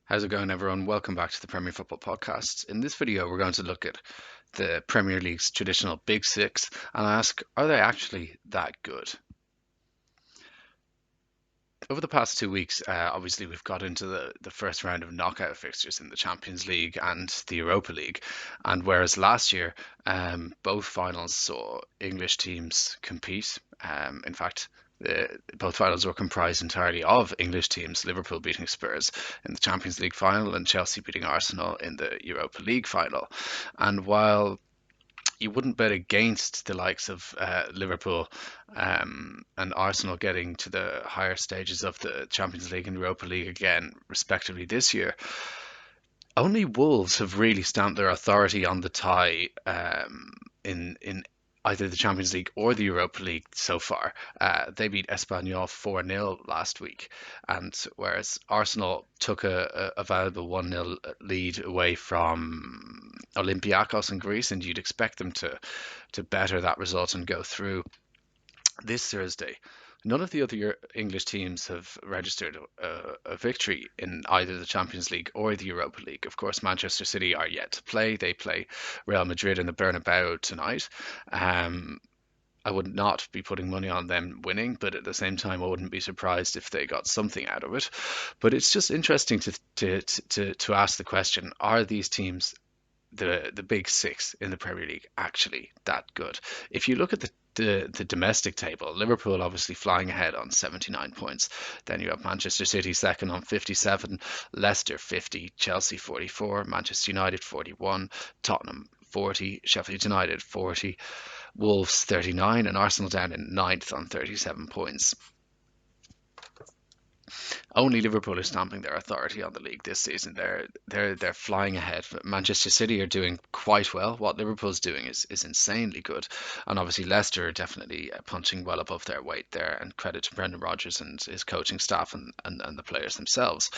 How's it going, everyone? Welcome back to the Premier Football Podcast. In this video, we're going to look at the Premier League's traditional Big Six and ask, are they actually that good? Over the past 2 weeks, obviously, we've got into the first round of knockout fixtures in the Champions League and the Europa League. And whereas last year, both finals saw English teams compete, in fact, both finals were comprised entirely of English teams, Liverpool beating Spurs in the Champions League final and Chelsea beating Arsenal in the Europa League final. And while you wouldn't bet against the likes of Liverpool and Arsenal getting to the higher stages of the Champions League and Europa League again, respectively, this year. Only Wolves have really stamped their authority on the tie in either the Champions League or the Europa League so far. They beat Espanyol 4-0 last week, and whereas Arsenal took a valuable 1-0 lead away from Olympiacos in Greece, and you'd expect them to better that result and go through this Thursday. None of the other English teams have registered a victory in either the Champions League or the Europa League. Of course, Manchester City are yet to play. They play Real Madrid in the Bernabeu tonight. Um, I would not be putting money on them winning, but at the same time, I wouldn't be surprised if they got something out of it. But it's just interesting to ask the question: are these teams the big six in the Premier League actually that good? If you look at the domestic table, Liverpool obviously flying ahead on 79 points. Then you have Manchester City second on 57, Leicester 50, Chelsea 44, Manchester United 41, Tottenham 40, Sheffield United 40, Wolves 39, and Arsenal down in ninth on 37 points. Only Liverpool are stamping their authority on the league this season. They're flying ahead. Manchester City are doing quite well. What Liverpool's doing is insanely good, and obviously Leicester are definitely punching well above their weight there. And credit to Brendan Rodgers and his coaching staff and the players themselves.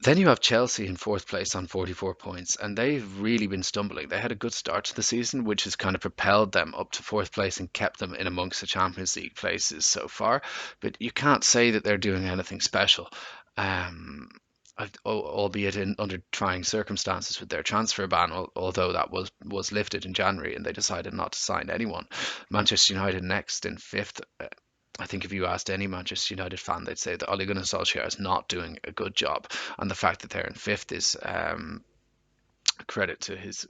Then you have Chelsea in fourth place on 44 points, and they've really been stumbling. They had a good start to the season, which has kind of propelled them up to fourth place and kept them in amongst the Champions League places so far. But you can't say that they're doing anything special. Um, Albeit in under trying circumstances with their transfer ban, although that was lifted in January and they decided not to sign anyone. Manchester United next in fifth. I think if you asked any Manchester United fan, they'd say that Ole Gunnar Solskjaer is not doing a good job, and the fact that they're in fifth is credit to his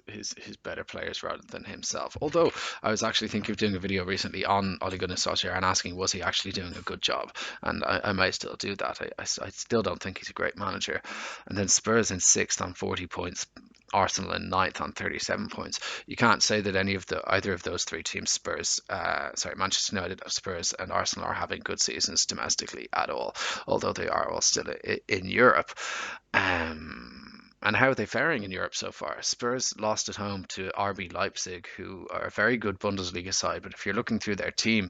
better players rather than himself. Although I was actually thinking of doing a video recently on Ole Gunnar Solskjaer and asking was he actually doing a good job, and I might still do that. I still don't think he's a great manager. And then Spurs in sixth on 40 points. Arsenal in ninth on 37 points. You can't say that either of those three teams, Manchester United, Spurs, and Arsenal, are having good seasons domestically at all, although they are all still in Europe. And how are they faring in Europe so far? Spurs lost at home to RB Leipzig, who are a very good Bundesliga side. But if you're looking through their team,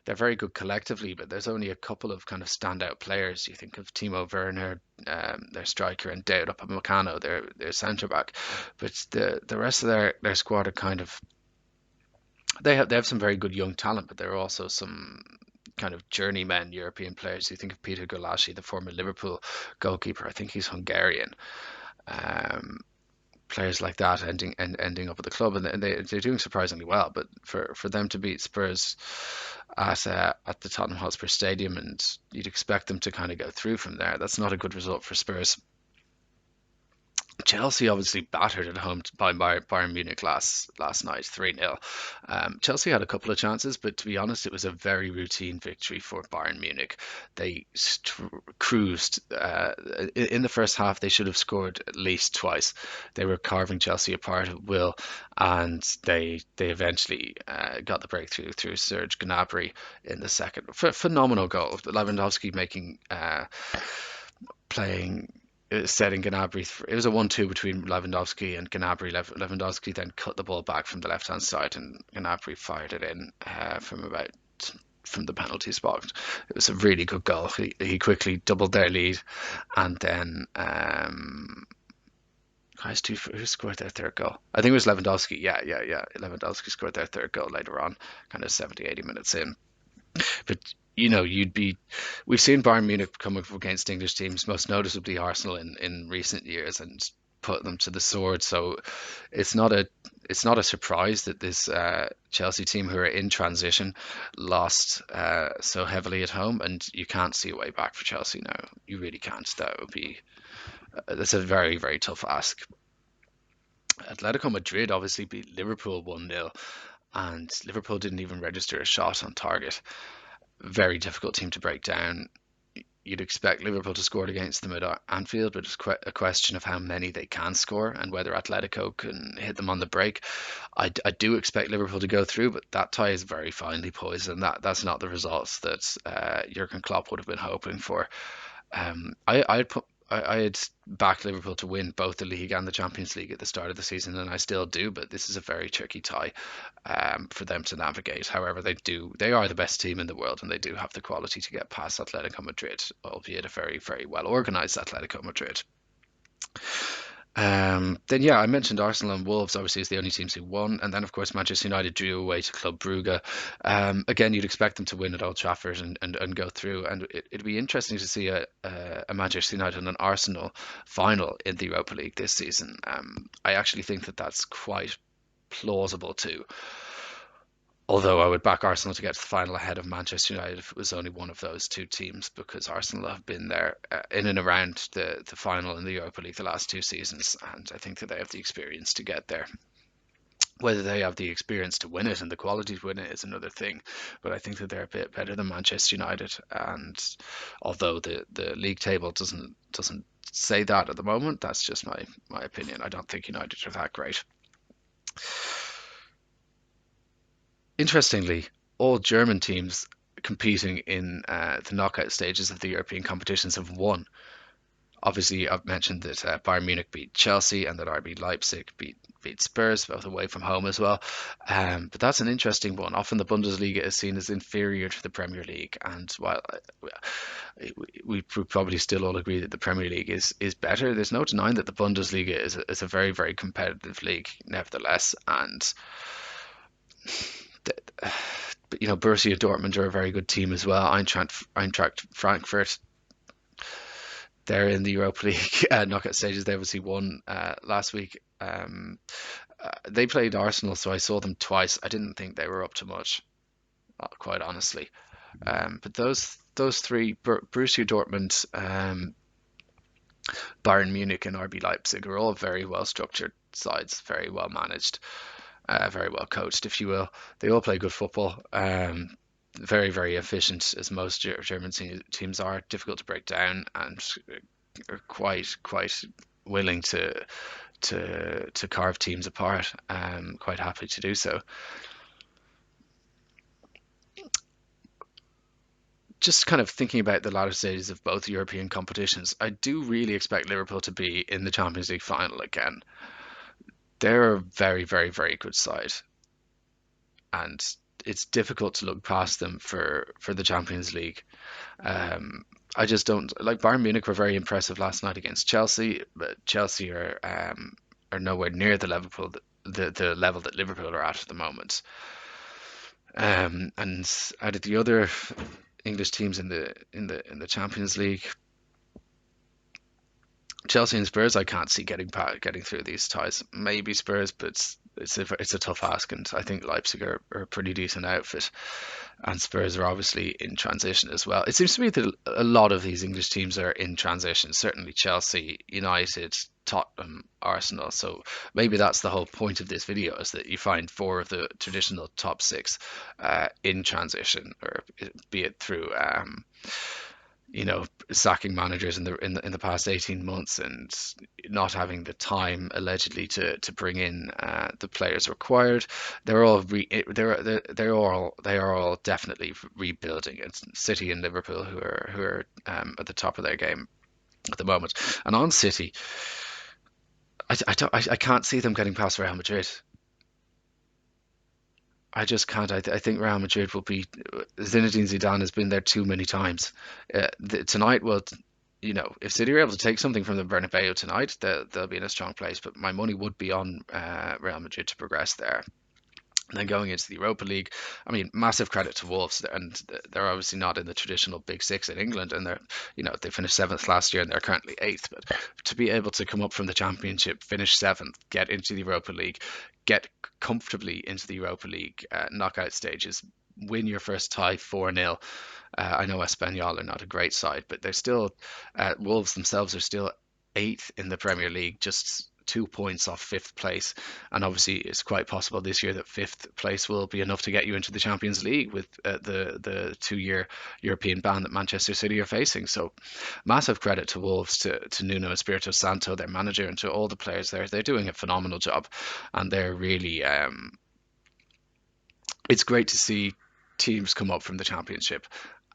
they're very good collectively, but there's only a couple of kind of standout players. You think of Timo Werner, their striker, and David Upamecano, their centre back. But the rest of their squad are kind of they have some very good young talent, but there are also some kind of journeyman European players. You think of Peter Gulashi, the former Liverpool goalkeeper. I think he's Hungarian. Um, Players like that ending up at the club, and they're doing surprisingly well. But for them to beat Spurs at the Tottenham Hotspur Stadium, and you'd expect them to kind of go through from there. That's not a good result for Spurs. Chelsea obviously battered at home by Bayern Munich last night, 3-0. Chelsea had a couple of chances, but to be honest, it was a very routine victory for Bayern Munich. They cruised. In the first half, they should have scored at least twice. They were carving Chelsea apart at will, and they eventually got the breakthrough through Serge Gnabry in the second. Phenomenal goal. Lewandowski making playing setting Gnabry. It was a 1-2 between Lewandowski and Gnabry. Lewandowski then cut the ball back from the left hand side, and Gnabry fired it in from the penalty spot. It was a really good goal. He quickly doubled their lead, and then guys, who scored their third goal? I think it was Lewandowski. Yeah. Lewandowski scored their third goal later on, kind of 70, 80 minutes in. But you'd be. We've seen Bayern Munich come up against English teams, most noticeably Arsenal in recent years, and put them to the sword. So it's not a it's not a surprise that this Chelsea team, who are in transition, lost so heavily at home, and you can't see a way back for Chelsea now. You really can't. That's a very very tough ask. Atletico Madrid obviously beat Liverpool 1-0, and Liverpool didn't even register a shot on target. Very difficult team to break down. You'd expect Liverpool to score against them at Anfield, but it's a question of how many they can score and whether Atletico can hit them on the break. I do expect Liverpool to go through, but that tie is very finely poised, and that's not the results that Jurgen Klopp would have been hoping for. I'd put I had backed Liverpool to win both the league and the Champions League at the start of the season, and I still do. But this is a very tricky tie for them to navigate. However, they are the best team in the world, and they do have the quality to get past Atletico Madrid, albeit a very very well organised Atletico Madrid. Then yeah, I mentioned Arsenal and Wolves obviously is the only teams who won, and then of course Manchester United drew away to Club Brugge. Again, you'd expect them to win at Old Trafford and go through, and it'd be interesting to see a Manchester United and an Arsenal final in the Europa League this season. I actually think that that's quite plausible too. Although I would back Arsenal to get to the final ahead of Manchester United if it was only one of those two teams, because Arsenal have been there in and around the final in the Europa League the last two seasons, and I think that they have the experience to get there. Whether they have the experience to win it and the quality to win it is another thing, but I think that they're a bit better than Manchester United. And although the league table doesn't say that at the moment, that's just my opinion. I don't think United are that great. Interestingly, all German teams competing in the knockout stages of the European competitions have won. Obviously, I've mentioned that Bayern Munich beat Chelsea and that RB Leipzig beat Spurs, both away from home as well. But that's an interesting one. Often the Bundesliga is seen as inferior to the Premier League, and while we probably still all agree that the Premier League is better, there's no denying that the Bundesliga is a very very competitive league, nevertheless. And but Borussia Dortmund are a very good team as well. Eintracht Frankfurt, they're in the Europa League knockout stages. They obviously won last week. They played Arsenal, so I saw them twice. I didn't think they were up to much, quite honestly. But those three, Borussia Dortmund, Bayern Munich, and RB Leipzig, are all very well structured sides, very well managed, very well coached, if you will. They all play good football. Very, very efficient, as most German teams are. Difficult to break down, and are quite willing to carve teams apart. Quite happy to do so. Just kind of thinking about the latter stages of both European competitions, I do really expect Liverpool to be in the Champions League final again. They're a very, very, very good side, and it's difficult to look past them for the Champions League. I just don't like Bayern Munich were very impressive last night against Chelsea, but Chelsea are nowhere near the level that Liverpool are at the moment. And out of the other English teams in the Champions League, Chelsea and Spurs, I can't see getting through these ties. Maybe Spurs, but it's a tough ask, and I think Leipzig are a pretty decent outfit, and Spurs are obviously in transition as well. It seems to me that a lot of these English teams are in transition. Certainly Chelsea, United, Tottenham, Arsenal. So maybe that's the whole point of this video, is that you find four of the traditional top six in transition, or be it through sacking managers in the past 18 months and not having the time allegedly to bring in the players required. They are all definitely rebuilding. It's City and Liverpool who are at the top of their game at the moment. And on City, I can't see them getting past Real Madrid. I just can't. I think Real Madrid will be. Zinedine Zidane has been there too many times. Tonight, well, if City are able to take something from the Bernabeu tonight, they'll be in a strong place. But my money would be on Real Madrid to progress there. Then going into the Europa League, I mean, massive credit to Wolves, and they're obviously not in the traditional Big Six in England, and they finished seventh last year, and they're currently eighth. But to be able to come up from the Championship, finish seventh, get into the Europa League, get comfortably into the Europa League knockout stages, win your first tie 4-0. I know Espanyol are not a great side, but they're still Wolves themselves are still eighth in the Premier League, just 2 points off fifth place. And obviously, it's quite possible this year that fifth place will be enough to get you into the Champions League with the 2 year European ban that Manchester City are facing. So, massive credit to Wolves, to Nuno Espirito Santo, their manager, and to all the players there. They're doing a phenomenal job, and they're really. It's great to see teams come up from the Championship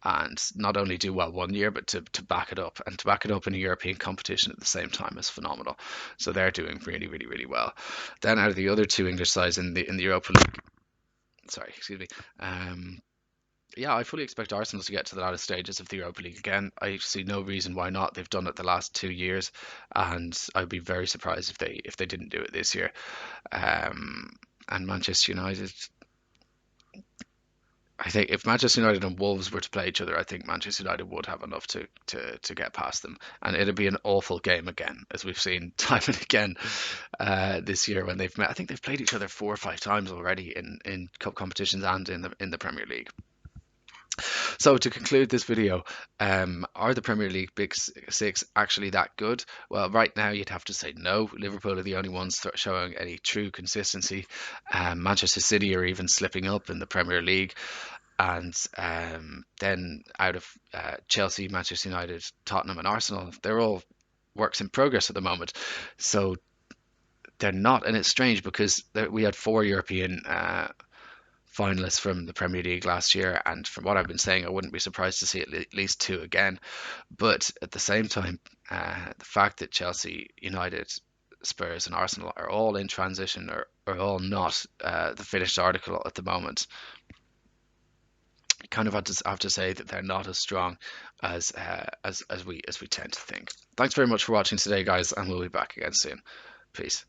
and not only do well one year, but to back it up, and to back it up in a European competition at the same time is phenomenal. So they're doing really, really, really well. Then out of the other two English sides in the Europa League, sorry, excuse me. Um, yeah, I fully expect Arsenal to get to the latter stages of the Europa League again. I see no reason why not. They've done it the last 2 years, and I'd be very surprised if they didn't do it this year. Um, and Manchester United, I think if Manchester United and Wolves were to play each other, I think Manchester United would have enough to get past them, and it'd be an awful game again, as we've seen time and again this year when they've met. I think they've played each other 4 or 5 times already in cup competitions and in the Premier League. So to conclude this video, are the Premier League Big Six actually that good? Well, right now you'd have to say no. Liverpool are the only ones showing any true consistency. Manchester City are even slipping up in the Premier League. And then out of Chelsea, Manchester United, Tottenham, and Arsenal, they're all works in progress at the moment. So they're not, and it's strange because we had four European finalists from the Premier League last year, and from what I've been saying, I wouldn't be surprised to see at least two again. But at the same time, the fact that Chelsea, United, Spurs, and Arsenal are all in transition, or are all not the finished article at the moment, kind of have to say that they're not as strong as we tend to think. Thanks very much for watching today, guys, and we'll be back again soon. Peace.